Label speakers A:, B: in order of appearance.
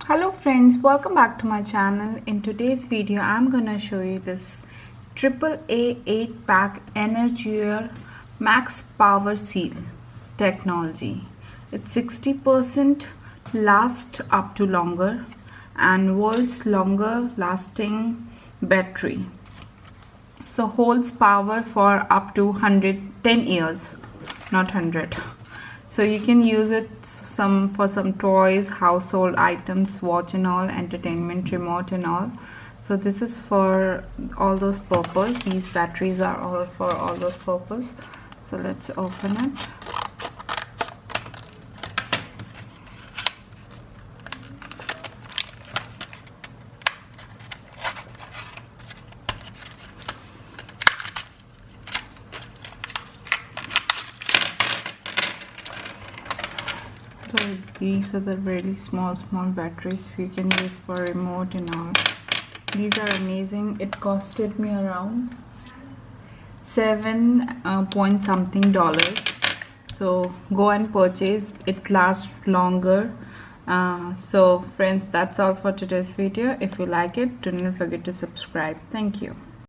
A: Hello friends, welcome back to my channel. In today's video I'm gonna show you this AAA 8-pack Energizer Max Power Seal technology. It's 60% last up to longer and world's longer lasting battery, so holds power for up to 110 years, not 100. So you can use it for some toys, household items, watch and all, entertainment, remote and all. So this is for all those purpose. These batteries are all for all those purpose. So let's open it. So these are the really small batteries we can use for remote and all. These are amazing. It costed me around $7 point something. So go and purchase. It lasts longer. So friends, that's all for today's video. If you like it, do not forget to subscribe. Thank you.